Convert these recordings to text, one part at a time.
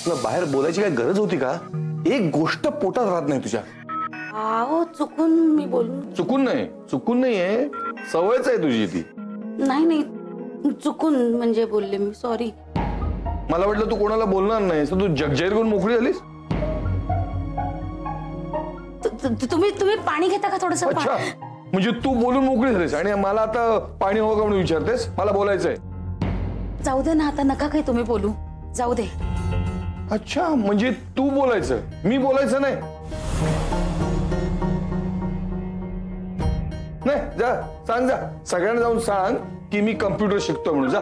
तुला बाहेर बोलायची काय गरज होती का? एक गोष्ट पोटात राहत नाही तुझ्या. अहो चुकून मी बोलून. चुकून नाहीये, सवयच आहे तुझी ती. नाही चुकून म्हणजे बोलले मी, सॉरी. मला वाटलं तू कोणाला बोलणार नाही, तू जगजाहीर करून मोकळी झालीस. तुम्ही पाणी घेता का थोडंसं? अच्छा, म्हणजे तू बोलून मोकळी झालीस आणि मला आता पाणी हवं का म्हणून विचारतेस? मला बोलायचंय. जाऊ दे ना आता, नका काही तुम्ही बोलू, जाऊ दे. अच्छा, म्हणजे तू बोलायचं, मी बोलायचं नाही. नाही, जा सांग, जा सगळ्यांना जाऊन सांग की मी कम्प्युटर शिकतो म्हणून. जा.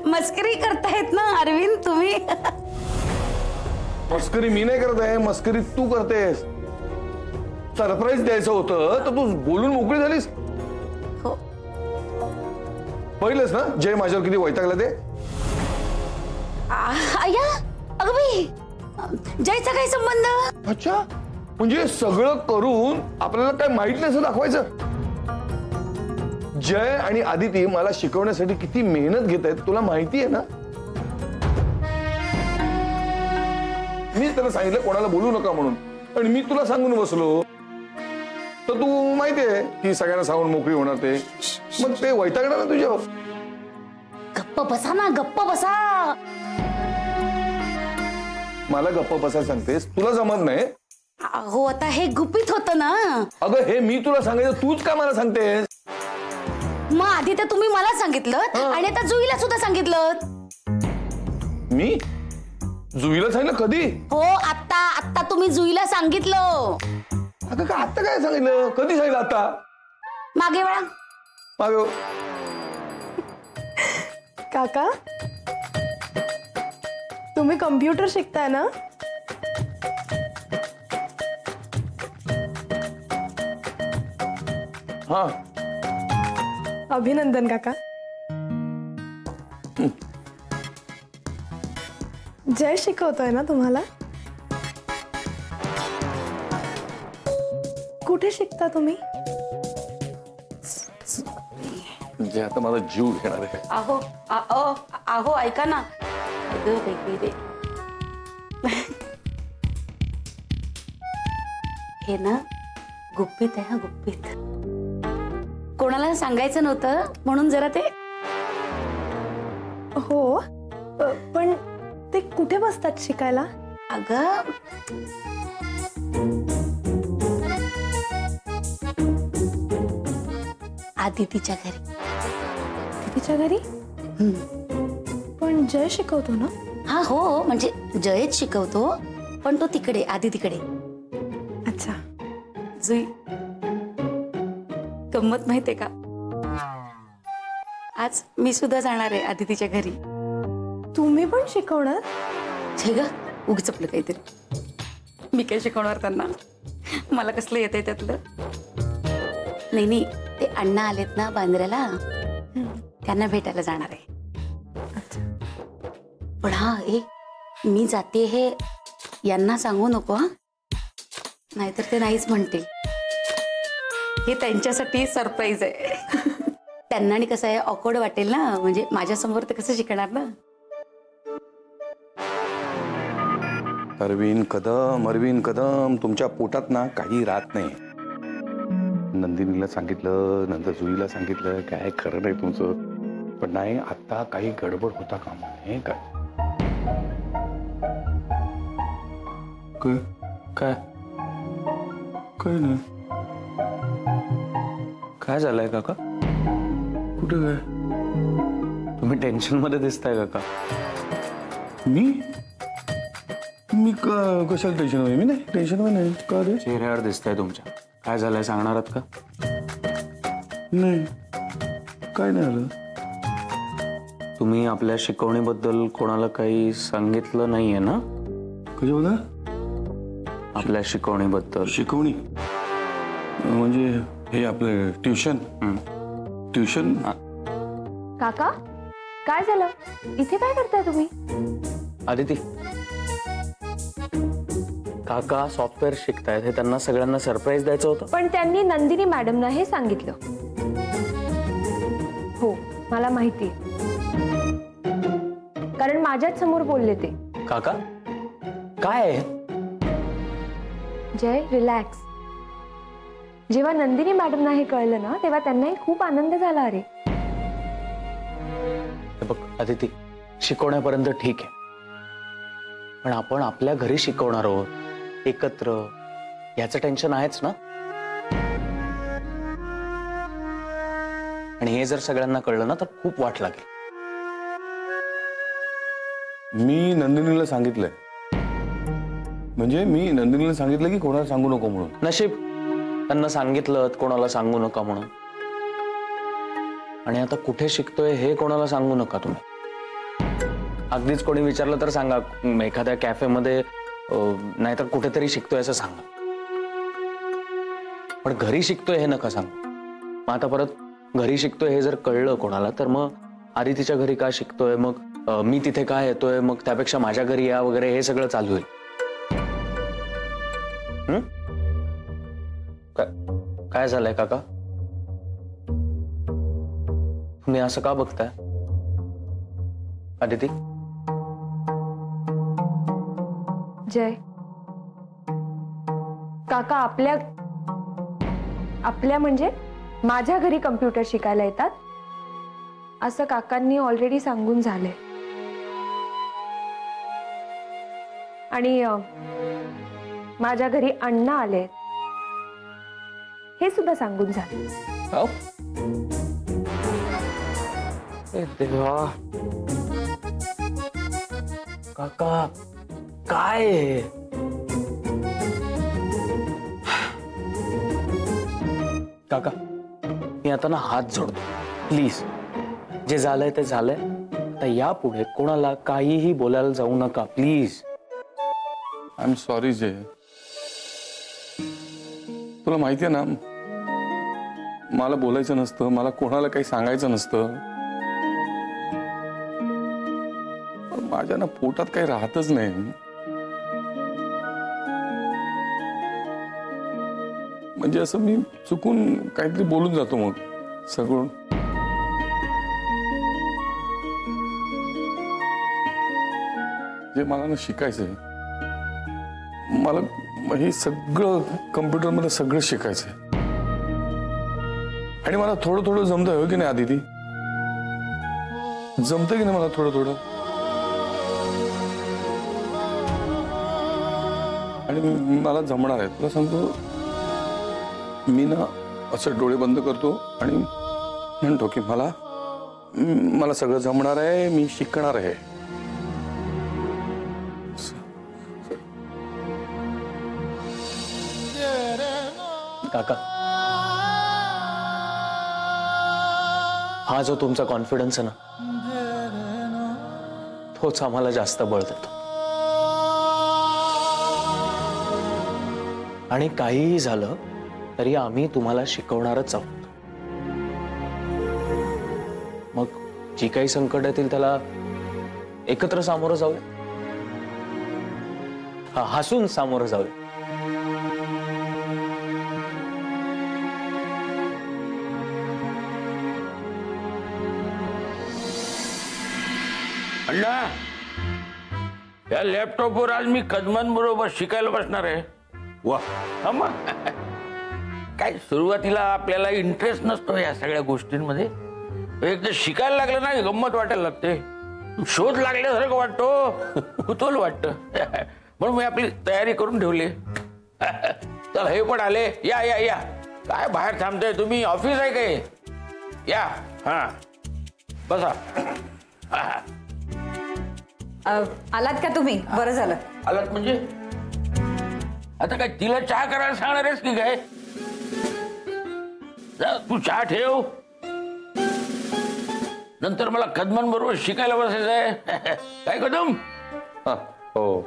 मस्करी करतायत ना अरविंद तुम्ही? मस्करी मी नाही करत आहे, मस्करी तू करतेस. सरप्राईज द्यायचं होतं तर तू बोलून मोकळी झालीस. हो, पहिलंच ना जय माझ्यावर किती वैतागला ते. अय्या अगं बाई, जयचा काय संबंध? अच्छा, म्हणजे सगळं करून आपल्याला काय माहित नाही असं दाखवायचं. जय आणि आदिती मला शिकवण्यासाठी किती मेहनत घेत आहेत तुला माहिती आहे ना. मी त्यांना सांगितलं कोणाला बोलू नका म्हणून, आणि मी तुला सांगून बसलो तर तू माहितीये की सगळ्यांना सांगून मोकळी होणार ते. मग ते वैतागणार ना तुझ्यावर. गप्प बसा ना, गप्प बसा. मला गप्प बसायला सांगतेस, तुला जमत नाही. हो, आता हे गुपित होतं ना. अगं हे मी तुला सांगायचं, तूच का मला सांगतेस? मग आधी तर तुम्ही मला सांगितलं आणि आता जुईला सुद्धा सांगितलं. मी जुईला सांगितलं कधी? हो, आता तुम्ही जुईला सांगितलं. अगं का आता काय सांगितलं? कधी सांगितलं? आता मागे वळा. मागे. काका, तुम्ही कम्प्युटर शिकताय ना? हा. अभिनंदन काका. जय शिकवतोय ना तुम्हाला? कुठे शिकता तुम्ही? जे आता माझा जीव घेणार आहे. अहो ऐका ना. हे ना गुपित आहे, हा गुपित. कोणाला सांगायचं नव्हतं म्हणून जरा ते. हो, पण ते कुठे बसतात शिकायला? अगं आदितीच्या घरी. तिच्या घरी? पण जय शिकवतो ना? हा हो, म्हणजे जयच शिकवतो, पण तो तिकडे, आदितीकडे. अच्छा. जुई, गंमत माहितीये का? आज मी सुद्धा जाणार आहे आदितीच्या घरी. तुम्ही पण शिकवणार? छे ग, उगीच आपलं काहीतरी. मी काय शिकवणार त्यांना? मला कसलं येतंय त्यातलं. नाही, ते अण्णा आलेत ना बांद्र्याला, त्यांना भेटायला जाणार आहे. पण हा, मी जाते हे यांना सांगू नको हा, नाहीतर ते नाहीच म्हणतील. हे त्यांच्यासाठी सरप्राईज आहे. त्यांना आणि कसं आहे, ऑकवर्ड वाटेल ना, म्हणजे माझ्यासमोर ते कसं शिकणार ना. अरविंद कदम, तुमच्या पोटात ना काही राहत नाही. नंदिनीला सांगितलं, नंतर जुईला सांगितलं, काय खरं नाही तुमचं. पण नाही, आता काही गडबड होता का म्हणे. काय नाही. काय झालंय काका? कुठे काय? तुम्ही टेन्शन मध्ये दिसताय काका. मी कशाला टेन्शन मध्ये? मी नाही टेन्शन मध्ये नाही. का रे? चेहऱ्यावर दिसताय तुमच्या. काय झालंय सांगणार आहात का? नाही, काय नाही आलं. तुम्ही आपल्या शिकवणीबद्दल कोणाला काही सांगितलं नाहीये ना? कधी बघा? आपल्या शिकवणीबद्दल. शिकवणी म्हणजे हे आपलं ट्युशन. काका, काय झालं? इथे काय करताय तुम्ही? आदिती, काका सॉफ्टवेअर शिकतायत, हे त्यांना सगळ्यांना सरप्राईज द्यायचं होतं. पण त्यांनी नंदिनी मॅडमना हे सांगितलं. मला माहिती, कारण माझ्याच समोर बोलले ते. काका काय आहे? जय रिलॅक्स. जेव्हा नंदिनी मॅडमना हे कळलं ना तेव्हा त्यांनाही खूप आनंद झाला. अरे हे बघ अदिती, शिकवण्यापर्यंत ठीक आहे, पण आपण आपल्या घरी शिकवणार आहोत एकत्र, याचं टेन्शन आहेच ना. आणि हे जर सगळ्यांना कळलं ना तर खूप वाट लागेल. मी नंदिनीला सांगितलंय, म्हणजे मी नंदिनीला सांगितलं की कोणाला सांगू नको म्हणून. नशीब त्यांना सांगितलं कोणाला सांगू नका म्हणून. आणि आता कुठे शिकतोय हे कोणाला सांगू नका तुम्ही. अगदीच कोणी विचारलं तर सांगा, एखाद्या कॅफेमध्ये नाहीतर कुठेतरी शिकतोय असं सांगा, पण घरी शिकतोय हे नका सांगू. मग आता परत घरी शिकतोय हे जर कळलं कोणाला तर मग आदितीच्या घरी का शिकतोय, मग मी तिथे का येतोय, मग त्यापेक्षा माझ्या घरी या वगैरे हे सगळं चालू होईल. काय झालंय काका? तुम्ही असं का बघताय? आदिती, जय काका आपल्या म्हणजे माझ्या घरी कम्प्युटर शिकायला येतात असं काकांनी ऑलरेडी सांगून झाले. आणि माझ्या घरी अण्णा आले हे सुद्धा सांगून झाले. देवा काका काय? काका मी आता ना हात जोडतो, प्लीज. जे झालंय ते झालंय. आता यापुढे कोणाला काहीही बोलायला जाऊ नका प्लीज. आय एम सॉरी जय. तुला माहितीये ना, मला बोलायचं नसतं, मला कोणाला काही सांगायचं नसतं, पण माझ्या ना पोटात काही राहतच नाही. म्हणजे असं मी चुकून काहीतरी बोलून जातो मग सगळं. जे मला ना शिकायचंय, मला हे सगळं कम्प्युटरमध्ये सगळं शिकायचंय. आणि मला थोडं थोडं जमतंय, हो की नाही आदिती? जमतंय की नाही मला थोडं थोडं? आणि मला जमणार आहे, तुला सांगतो. मी ना असं डोळे बंद करतो आणि म्हणतो की मला सगळं जमणार आहे, मी शिकणार आहे. काका, हा जो तुमचा कॉन्फिडन्स आहे ना, तोच आम्हाला जास्त बळ देतो. आणि काहीही झालं तरी आम्ही तुम्हाला शिकवणारच आहोत. मग जी काही संकट येतील त्याला एकत्र सामोरं जाऊया, हसून सामोरं जाऊया. अण्णा, या लॅपटॉपवर आज मी कदमन बरोबर शिकायला बसणार आहे. वा, मग काय सुरुवातीला आपल्याला इंटरेस्ट नसतो या सगळ्या गोष्टींमध्ये. एकदा शिकायला लागलं ना गंमत वाटायला लागते, शोध लागल्यासारखं वाटतो, कुतूहल वाटतं. म्हणून मी आपली तयारी करून ठेवली. चल हे पण आले. या या या, काय बाहेर थांबताय तुम्ही? ऑफिस आहे काय? या. हा बसा. आलात का तुम्ही? बरं झालं. आलात म्हणजे आता काय तिला चहा करायला सांगणार आहेस की काय? तू चहा ठेव, नंतर मला कदमन बरोबर शिकायला बसायचं आहे. काय कदम? हो.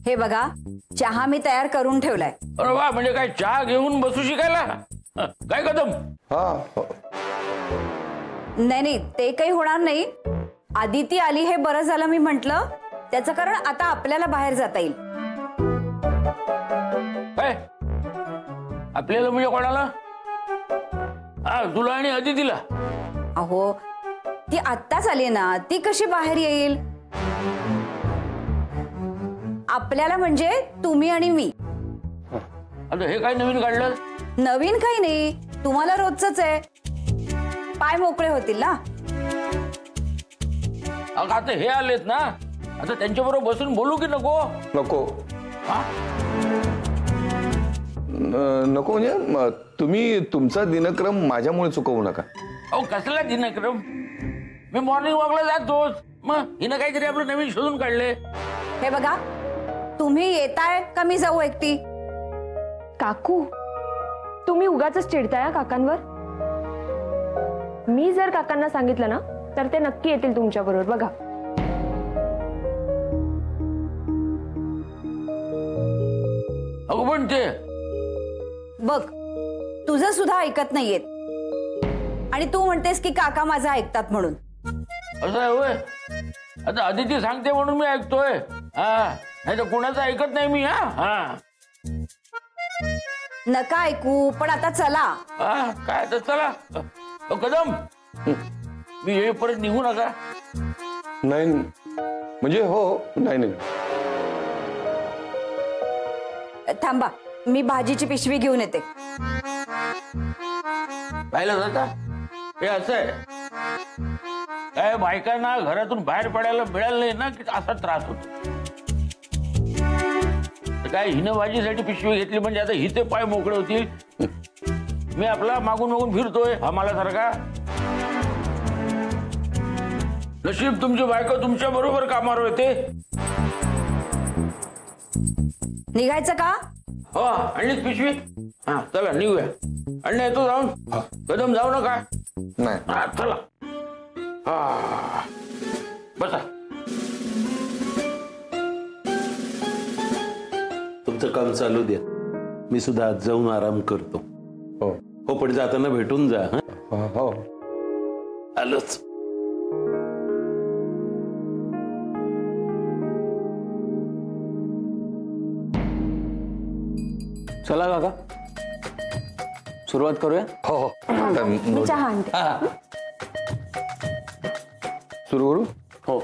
हे बघा, चहा मी तयार करून ठेवलाय. अरे वा, म्हणजे काय चहा घेऊन बसू शिकायला? काय कदम? नाही नाही, ते काही होणार नाही. आदिती आली हे बरं झालं. मी म्हंटल त्याचं कारण आता आपल्याला बाहेर जाता येईल. काय आपल्याला म्हणजे कोणाला? हा, तुला आणि अदितीला. अहो ती आत्ताच आली ना, ती कशी बाहेर येईल? आपल्याला म्हणजे तुम्ही आणि मी. आता हे काय नवीन काढलं? नवीन काही नाही, तुम्हाला रोजच आहे. पाय मोकळे होतील ना. अगं आता हे आलेत ना, आता त्यांच्याबरोबर बसून बोलू की नको? नको. हा? नको म्हणजे तुम्ही तुमचा दिनक्रम माझ्यामुळे चुकवू नका. अहो कसला दिनक्रम? मी मॉर्निंग वॉकला जातोच, मग हिनं काहीतरी आपलं नवीन शोधून काढले. हे बघा, तुम्ही येताय का मी जाऊ एकटी? काकू तुम्ही उगाच चिडताय काकांवर. मी जर काकांना सांगितलं ना तर ते नक्की येतील तुमच्या बरोबर. बघा अगं पण ते बघ, तुझं सुद्धा ऐकत नाहीयेत आणि तू म्हणतेस की काका माझं ऐकतात म्हणून. असं आहे होय? आता अदिती सांगते म्हणून मी ऐकतोय. हा, नाही तर कुणाचं ऐकत नाही मी. हा हा, नका ऐकू, पण आता चला. हा काय तर चला. कदम, मी येईपर्यंत निघू नका. नाही म्हणजे हो, नाही नाही. थांबा, मी भाजीची पिशवी घेऊन येते. पाहिलं जाता हे असं आहे, काय बायकांना घरातून बाहेर पडायला मिळालं नाही ना की असा त्रास होतो. काय हिनं भाजीसाठी पिशवी घेतली म्हणजे आता हिचे पाय मोकळे होतील. मी आपला मागून मागून फिरतोय आम्हाला सारखा. नशीब तुमची बायको तुमच्या बरोबर कामावर येते. निघायचं का? हो, आणलीच पिशवी? हा चला निघूया. अण्णा येतो जाऊन. कदम जाऊ नका. नाही. हा चला. हा बसा. तुमचं काम चालू द्या, मी सुद्धा आज जाऊन आराम करतो. हो हो, पण जाताना भेटून जा. हा हो. आलोच. चला काका सुरुवात करूया. हो हो. मी चहा आणते. सुरू करू. हो.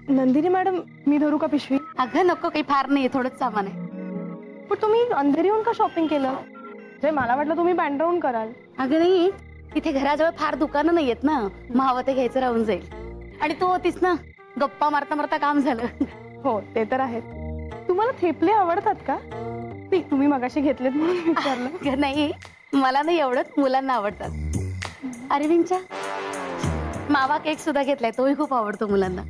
नंदिनी मॅडम, मी धरू का पिशवी? अगं नको, काही फार नाही, थोडंच सामान आहे. पण तुम्ही अंधेरी येऊन का शॉपिंग केलं? जे मला वाटलं तुम्ही बँड्राऊन कराल. अगं नाही, तिथे घराजवळ फार दुकानं नाहीयेत ना, मग हवं ते घ्यायचं राहून जाईल. आणि तू होतीस ना, गप्पा मारता मारता काम झालं. हो ते तर आहेत. तुम्हाला थेपले आवडतात का? नाही, तुम्ही मगाशी घेतलेत म्हणून विचारलं. अगं नाही, मला नाही एवढंच, मुलांना आवडतात. अरविंदच्या मावा केक सुद्धा घेतलाय, तोही खूप आवडतो मुलांना.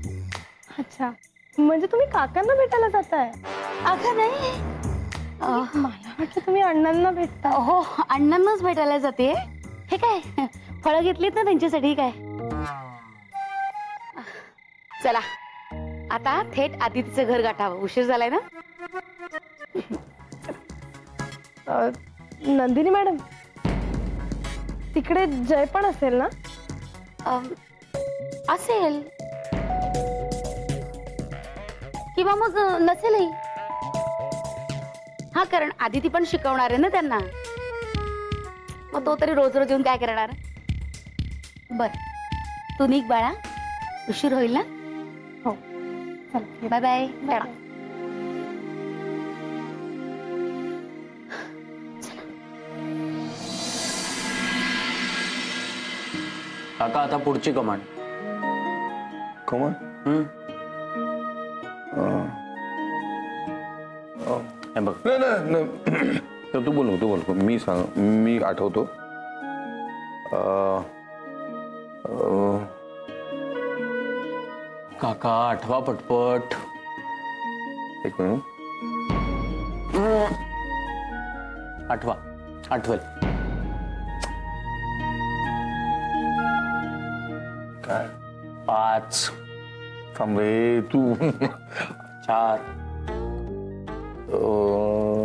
अच्छा, म्हणजे तुम्ही काकांना भेटायला जाताय? अगं नाही, मला वाटलं तुम्ही अण्णांना भेटता. हो अण्णांनाच भेटायला जाते. हे काय फळं घेतलीत ना त्यांच्यासाठी? काय चला आता थेट आदितीचं घर गाठावं, उशीर झालाय ना. नंदिनी मॅडम, तिकडे जय पण असेल ना? असेल किंवा मग नसेलही. हा, कारण आदिती पण शिकवणार आहे ना त्यांना, मग तो तरी रोज रोज येऊन काय करणार. बर, तू निघ बाळा, उशीर होईल ना. हो बाय बाय. काका आता पुढची कमांड. कमान. हे बघ. नाही तर तू बोल. मी आठवतो. काका आठवा पटपट. एक मिनिट. आठवा, आठवेल. काय 5 थांब रे तू. 4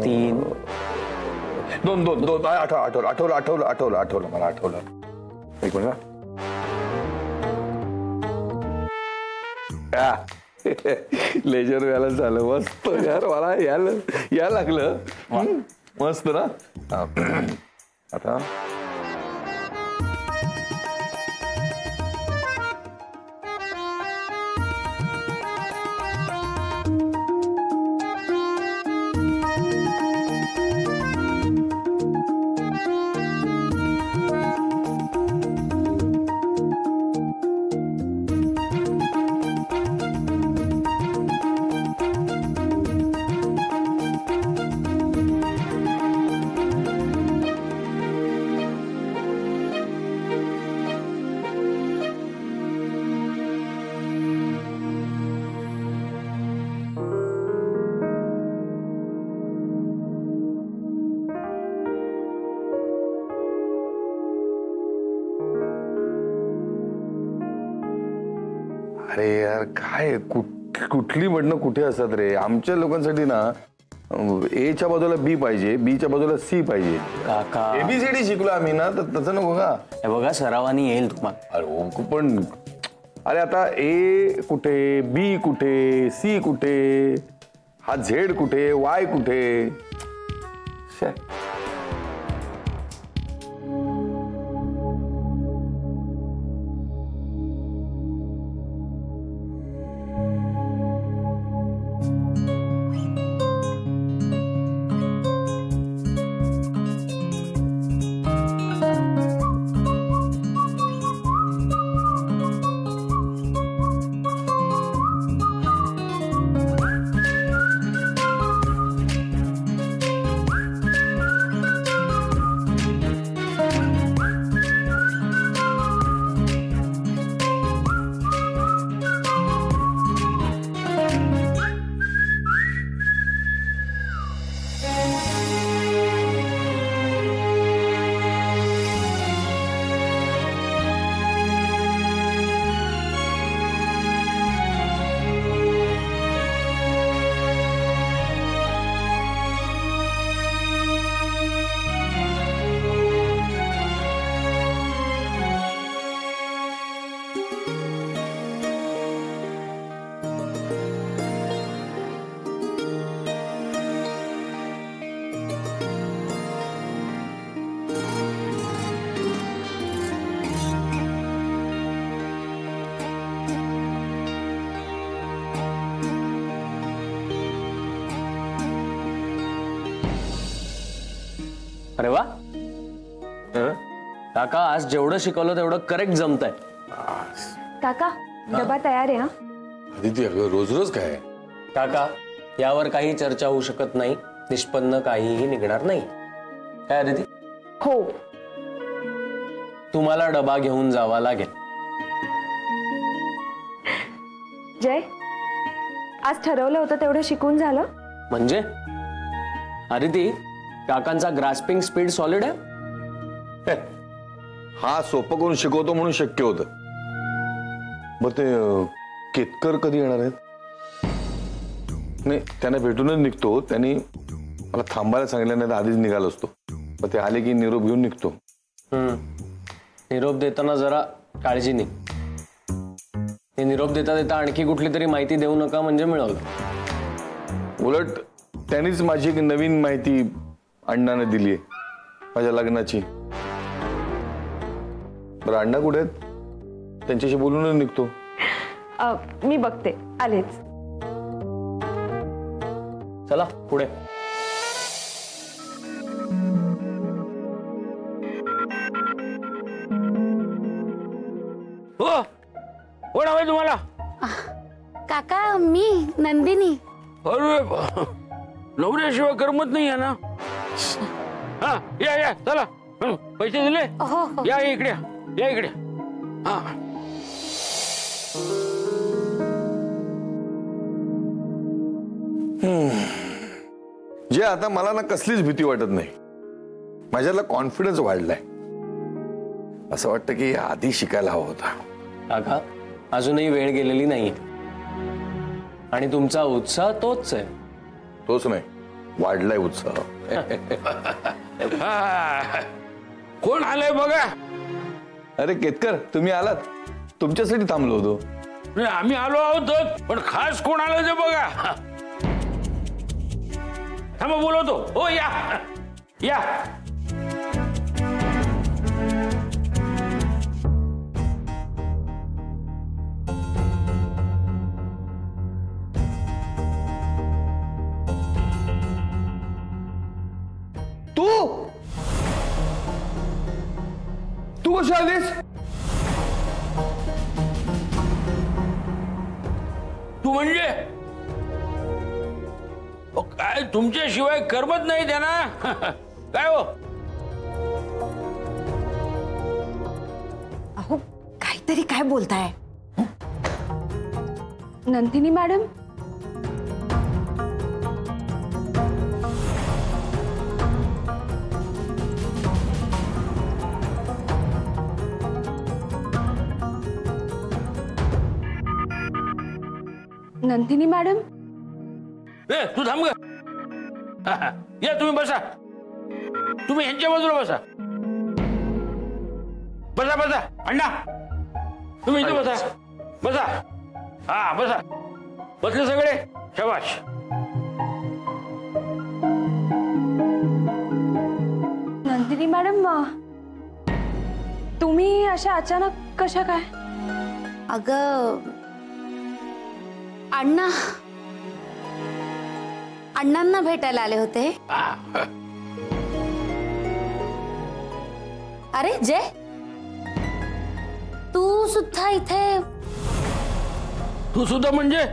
3 दोन दोन दोन आठवलं मला आठवलं. एक मिनिट. लेजर व्हायला झालं मस्त यार, मला या लागलं. मस्त ना. आता अरे यार काय कुठली म्हणणं कुठे असतात रे. आमच्या लोकांसाठी ना एच्या बाजूला बी पाहिजे, बीच्या बाजूला सी पाहिजे. काका एबीसीडी शिकलो आम्ही ना, तर तसं नको का. हे बघा सरावानी येईल तुम्हाला. अरे पण अरे आता ए कुठे, बी कुठे, सी कुठे, हा झेड कुठे, वाय कुठे. अरे वा काका, आज जेवढं शिकवलं तेवढं करेक्ट जमतंय. काका डबा तयार आहे. हा अदिती, अगं रोज रोज काय. काका यावर काही चर्चा होऊ शकत नाही, निष्पन्न काहीही निघणार नाही. काय अदिती? हो. तुम्हाला डबा घेऊन जावा लागेल. जय, आज ठरवलं होतं तेवढं शिकून झालं म्हणजे? अदिती, काकांचा ग्रास्पिंग स्पीड सॉलिड आहे. हा सोपं करून शिकवतो म्हणून शक्य होतं. मग ते केतकर कधी येणार आहेत? नाही, त्यांना भेटूनच निघतो. त्यांनी मला थांबायला सांगितलं, नाही तर आधीच निघालो असतो. मग ते आले की निरोप घेऊन निघतो. निरोप देताना जरा काळजी नाही. हे निरोप देता देता आणखी कुठली तरी माहिती देऊ नका, म्हणजे मिळवलं. उलट त्यांनीच माझी एक नवीन माहिती अण्णाने दिली आहे माझ्या लग्नाची. बरं, अण्णा कुठे आहेत? त्यांच्याशी बोलूनच निघतो. मी बघते, आलेच. चला पुढे. हो, कोण हवंय तुम्हाला? काका, मी नंदिनी. अरे नवऱ्याशिवाय करमत नाही आहे ना. हा या या, चला. पैसे दिले? या इकडे, या इकडे. हा, जे आता मला ना कसलीच भीती वाटत नाही. माझ्याला कॉन्फिडन्स वाढलाय. असं वाटतं की आधी शिकायला हवं होता. काका अजूनही वेळ गेलेली नाही आणि तुमचा उत्साह तोच आहे. तोच नाही, वाढलाय उत्साह. हा. कोण आलंय बघा. अरे केतकर, तुम्ही आलात? तुमच्यासाठी थांबलो होतो. नाही, आम्ही आलो आहोत, पण खास कोण आलं ते बघा. थांबा बोलवतो. हो या या. तू कशी आलीस? तू म्हणजे काय तुमच्याशिवाय करमत नाही त्यांना. काय हो? अहो काहीतरी काय बोलताय? नंदिनी मॅडम, नंदिनी मॅडम, ए तू थांब ग. या तुम्ही बसा. तुम्ही ह्यांच्या बाजूला बसा. बसा बसा. अण्णा तुम्ही इथे बसा. बसा. हा बसा. बसले सगळे? शाबाश. नंदिनी मॅडम, तुम्ही अशा अचानक कशा काय? अगं अण्णांना भेटायला आले होते. अरे जय, तू सुद्धा इथे? तू सुद्धा म्हणजे